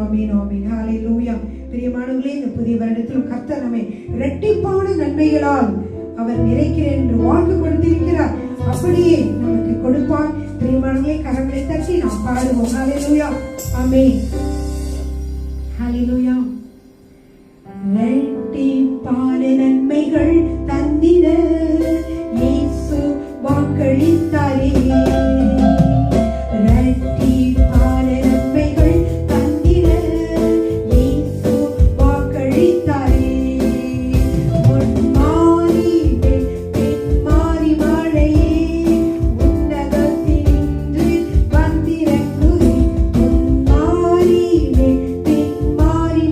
ஆமீன் ஆமீன் ஹல்லேலூயா. பிரியமானவர்களே, இந்த புதிய வருடத்தில் கர்த்தர் நம்மை இரட்டிப்பான நன்மைகளால் அவர் நிறைக்கிறேன் என்று வாக்கு கொடுத்திருக்கிறார். அப்படியே நமக்கு கொடுப்பார். பிரியமானவர்களே, கரங்களை தட்டி நாம் பாடுவோம். ஹல்லேலூயா ஆமீன் ஹல்லேலூயா. இரட்டிப்பான நன்மைகள் தந்திட இயேசு வாக்களித்தாரே. மாறி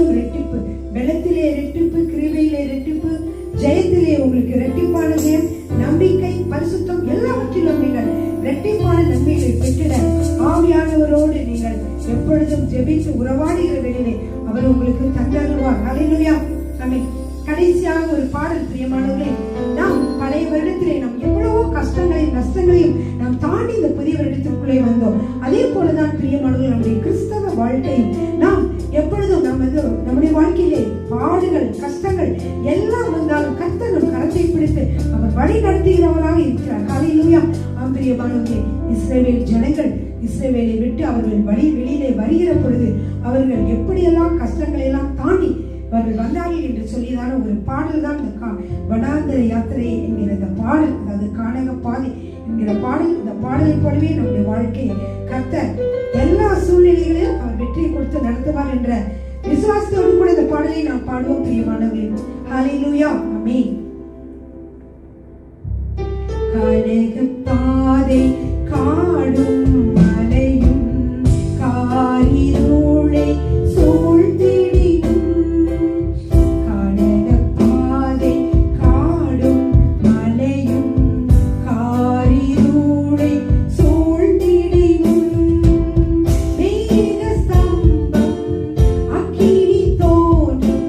முற்றிலும் ரெட்டிப்பு, பலத்திலே ரெட்டிப்பு, கிருபையிலே ரெட்டிப்பு, ஜெயத்திலே உங்களுக்கு ரெட்டிப்பான ஜெயம், நம்பிக்கை, பரிசுத்தம் எல்லாவற்றிலும் நீங்கள் ரெட்டிப்பான நன்மைகளை பெற்றிட ஆவியானவரோடு நீங்கள் எப்பொழுதும் ஜெபித்து உறவாடுகிற வேளையிலே அவர் உங்களுக்கு தந்தருவார். ஹல்லேலூயா. ஆமென். கடைசியாக ஒரு பாடல் பிரியமானவர்களே, நாம் பழைய வருடத்திலே நாம் எவ்வளவோ கஷ்டங்களையும் நஷ்டங்களையும் நாம் தாண்டி இந்த புதிய வருடத்திற்குள்ளே வந்தோம். அதே போலதான் பிரியமானவர்கள் நம்முடைய கிறிஸ்தவ வாழ்க்கையும் நாம் எப்பொழுதும் நம்முடைய வாழ்க்கையிலே பாடுகள் கஷ்டங்கள் எல்லாம் வந்தாலும் கர்த்தர் நம் கரத்தை பிடித்து அவர் வழி நடத்துகிறவராக இருக்கிறார். ஹல்லேலூயா. பிரியமானவர்களே, இஸ்ரவேல் ஜனங்கள் இஸ்ரவேலை விட்டு அவர்கள் வெளியிலே வருகிற பொழுது அவர்கள் எப்படியெல்லாம் கஷ்டங்களை எல்லாம் தாண்டி அவர்கள் வந்தார்கள் என்று சொல்லியதான ஒரு பாடல் தான் இந்த வனாந்தர யாத்திரை என்கிற இந்த பாடல், அதாவது கானக பாதை என்கிற பாடல். இந்த பாடலை போலவே நம்முடைய வாழ்க்கையை கர்த்தர் எல்லா சூழ்நிலைகளையும் அவர் வெற்றியை கொடுத்து நடத்துவார் என்ற விசுவாசத்தோடு கூட இந்த பாடலை நாம் பாடுவோம் பிரியமானவர்களே. ஹல்லேலூயா. ஆமென். கானக பாதை காடும் மலையும் காரிருளை சூழ்ந்திடினும், கானக பாதை காடும் மலையும் காரிருளை சூழ்ந்திடினும், மேக ஸ்தம்பம் அக்கினி தோன்றும்,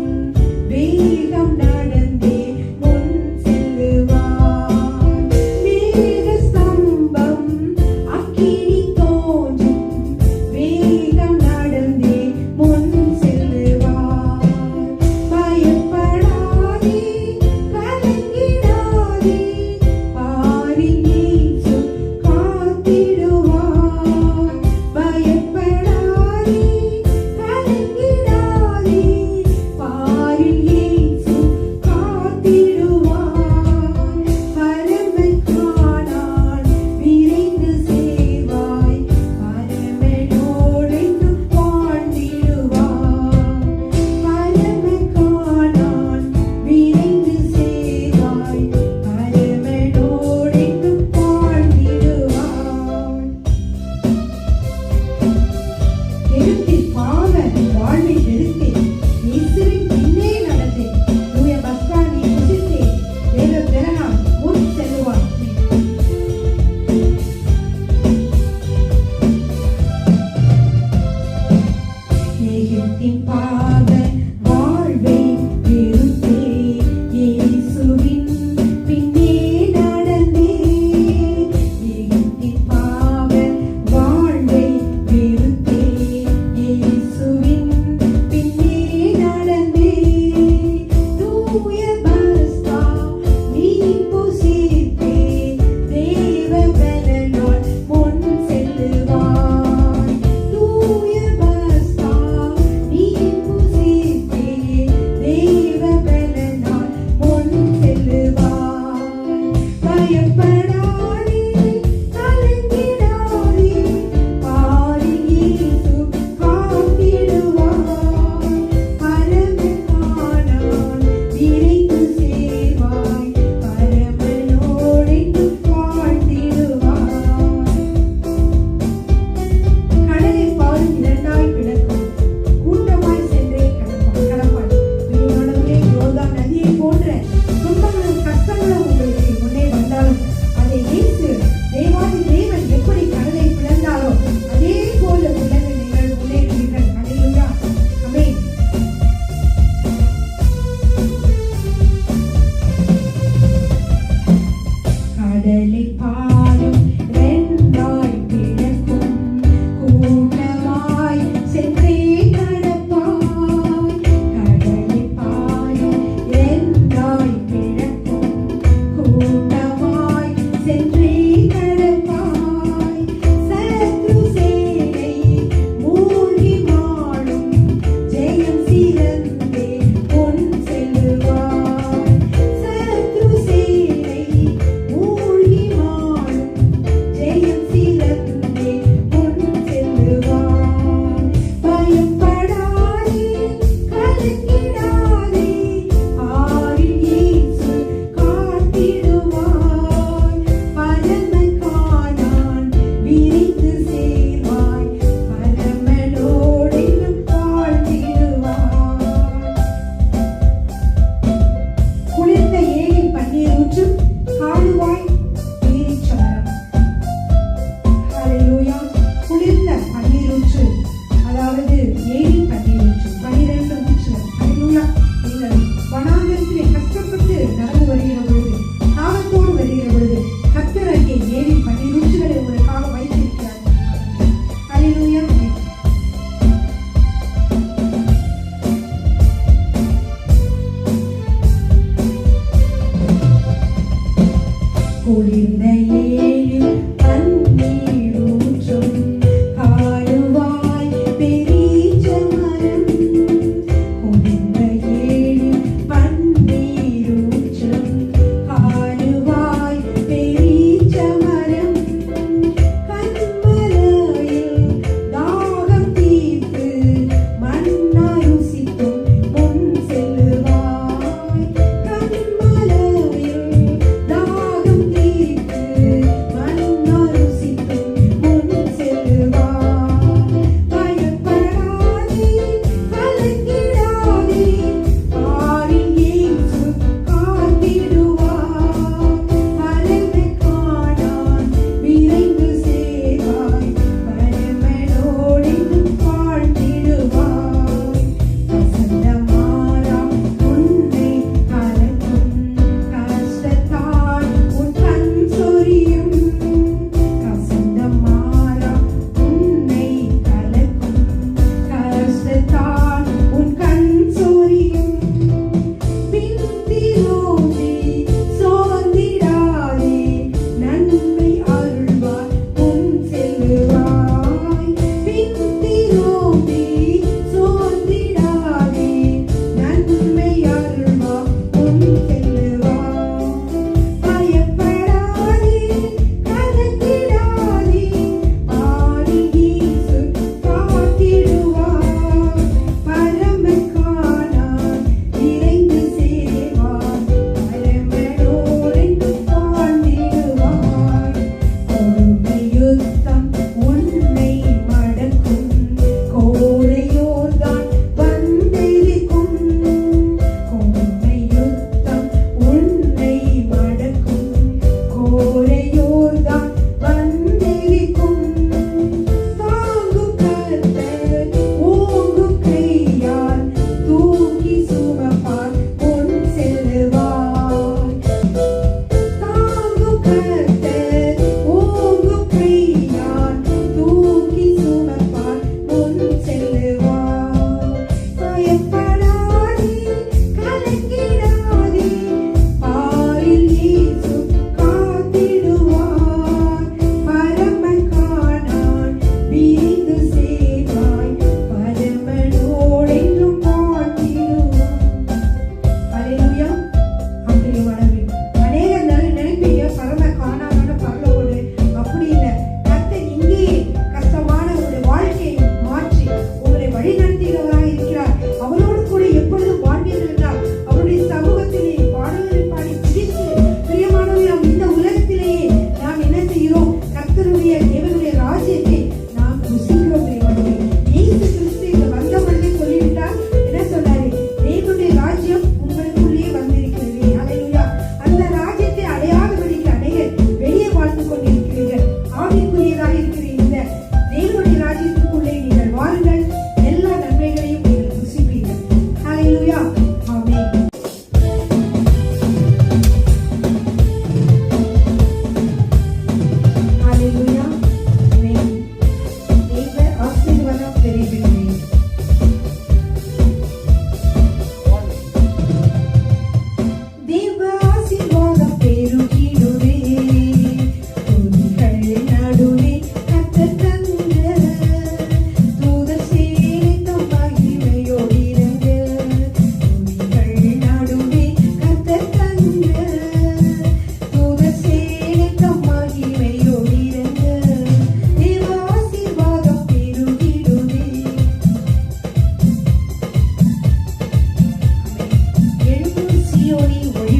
வேகம் நடந்தே முன் செல்லுவார். மேக ஸ்தம்பம் அக்கினி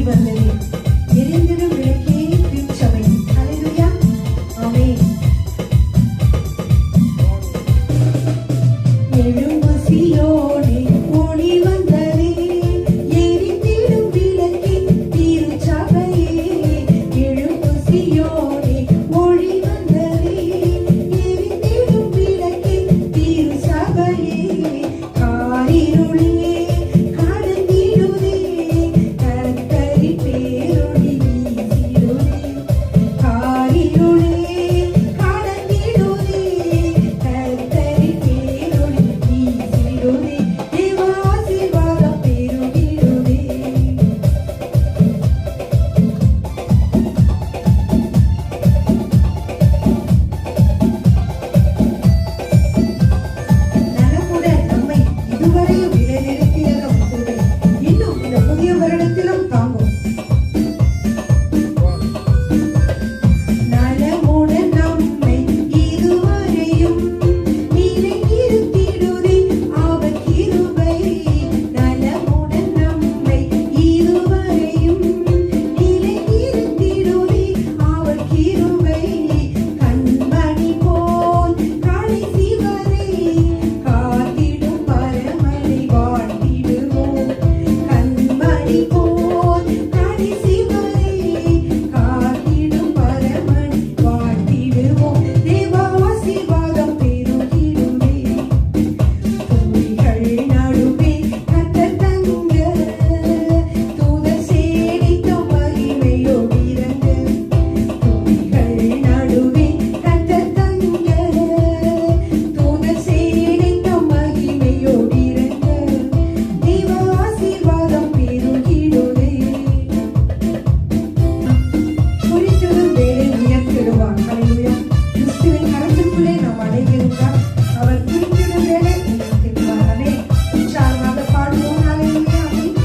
வந்தது. எரிந்திடும் விளக்கே திருச்சபை. ஹல்லேலூயா. ஆமென். எழும்பு சீயோனே, ஒளி வந்ததே, எரிந்திடும் விளக்கே திருச்சபையே. எழும்பு சீயோனே, ஒளி வந்ததே, எரிந்திடும் விளக்கே திருச்சபையே. காரிருளே கடந்திடுதே, கர்த்தரின் பேரொளி வீசிடுதே. காரிருளே கடந்திடுதே, கர்த்தரின் பேரொளி வீசிடுதே. தேவ ஆசீர்வாதம் பெருகிடுதே. நலமுடன் நம்மை இதுவரையும் இடைநிறுத்தியதும் கிருபை. இன்னும் இந்த புதிய வருடத்திலும் தாங்கும். நலமுடன் நம்மை இதுவரையும் நிலைநிறுத்திடுதே அவர் கிருபை. நலமுடன் நம்மை இதுவரையும் நிலைநிறுத்திடுதே அவர் கிருபை. கண்மணி போல் கடைசி வரை காத்திடும் பரமனை வாழ்த்திடுவோம். கண்மணி போல் கடைசி வரை காத்திடும் பரமனை வாழ்த்திடுவோம். தேவ ஆசீர்வாதம் பெருகிடுமே. துதிகள் நடுவே கர்த்தர் தங்க, தூதர் சேனைக்கும் மகிமையோடு இறங்க. துதிகள் நடுவே கர்த்தர் தங்க, தூதர் சேனைக்கும் மகிமையோடு இறங்க. தேவ ஆசீர்வாதம் பெருகிடுமே. குறித்திடும் வேலை உயர்த்திடுவார். ஹல்லேலூயா. கிறிஸ்துவின் கரத்திற்குள்ளே நாம் அடைந்திருந்தால் அவர் குறித்திடும் வேலை உயர்த்திடுவார். ஆமென். உற்சாகமாக பாடுவோம். ஹல்லேலூயா. ஆமென்.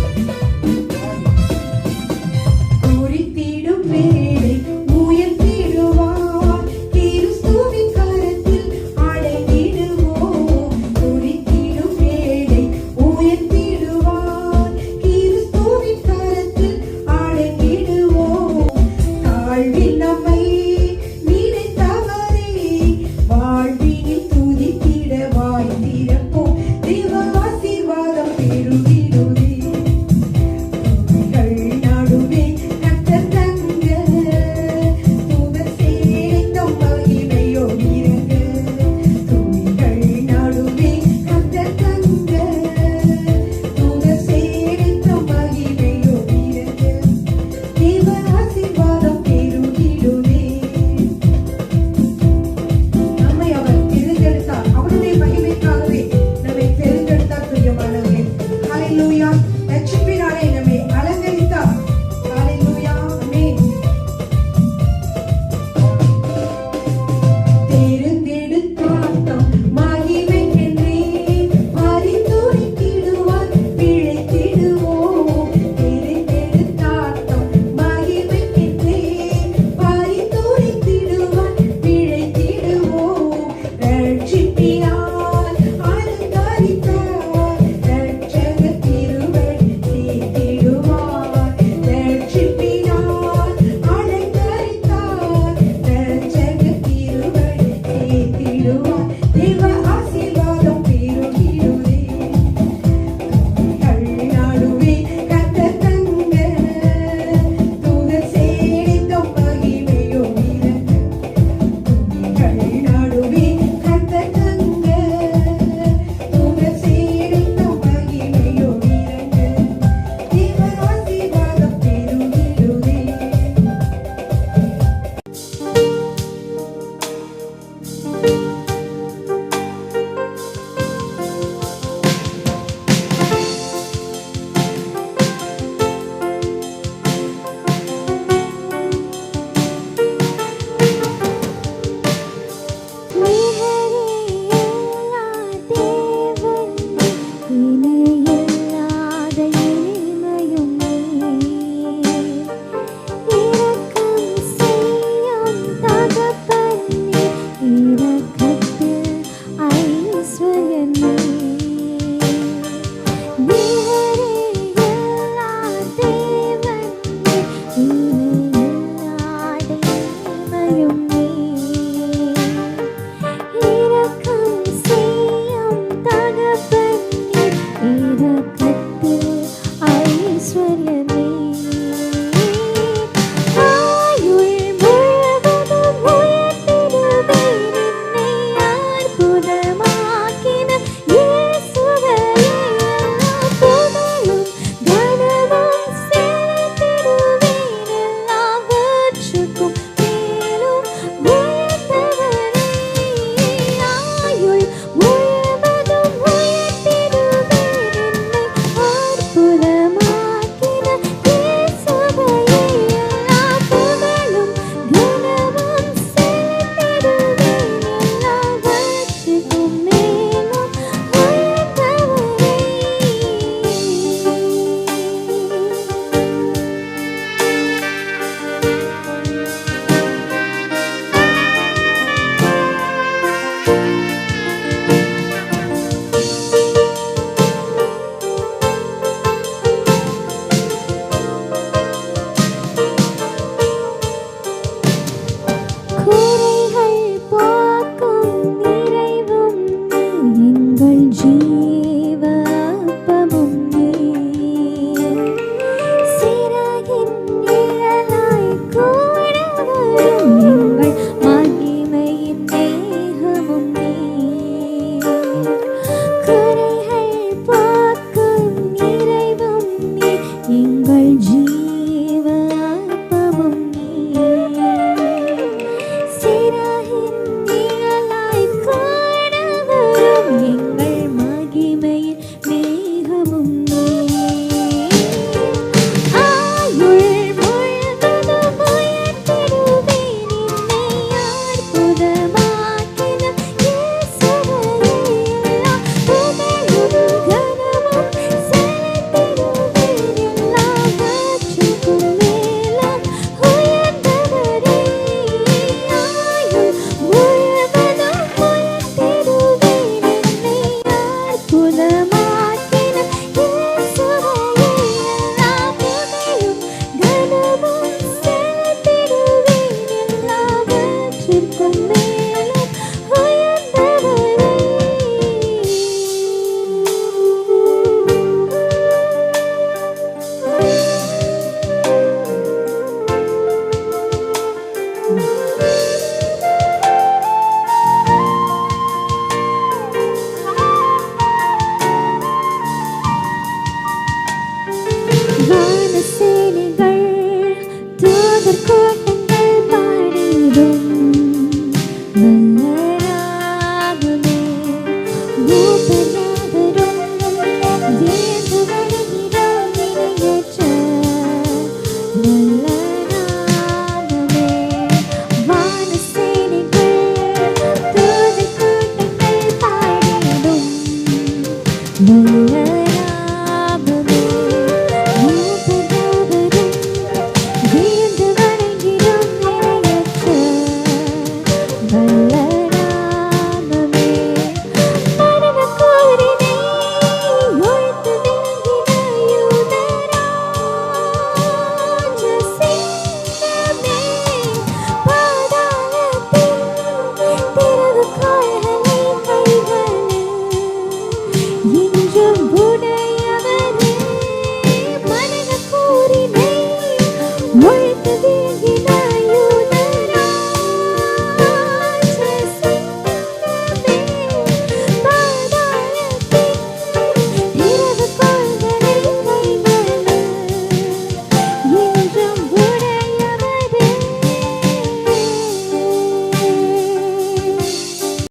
குறித்திடும் வேலை உயர்த்திடுவார். கிறிஸ்துவின் கரத்தில் அடைந்திடுவோம். குறித்திடும் வேலை உயர்த்திடுவார். கிறிஸ்துவின் கரத்தில் அடைந்திடுவோம். தாழ்வில் நம்மை நினைத்தவரே, வாழ்வினில் துதித்திட வாய் திறப்போம். தேவ ஆசீர்வாதம் பெருகிடுமே. துதிகள் நடுவே கர்த்தர் தங்க, தூதர் சேனைக்கும் மகிமையோடு இறங்க. துதிகள் நடுவே கர்த்தர் தங்க, தூதர் சேனைக்கும் மகிமையோடு இறங்க. தேவ ஆசீர்வாதம் பெருகிடுமே. நம்மை அவர் தெரிந்தெடுத்தார். அவருடைய மகிமைக்காகவே நம்மை தெரிந்தெடுத்தார். பிரியமானவர்களே, ஹல்லேலூயா.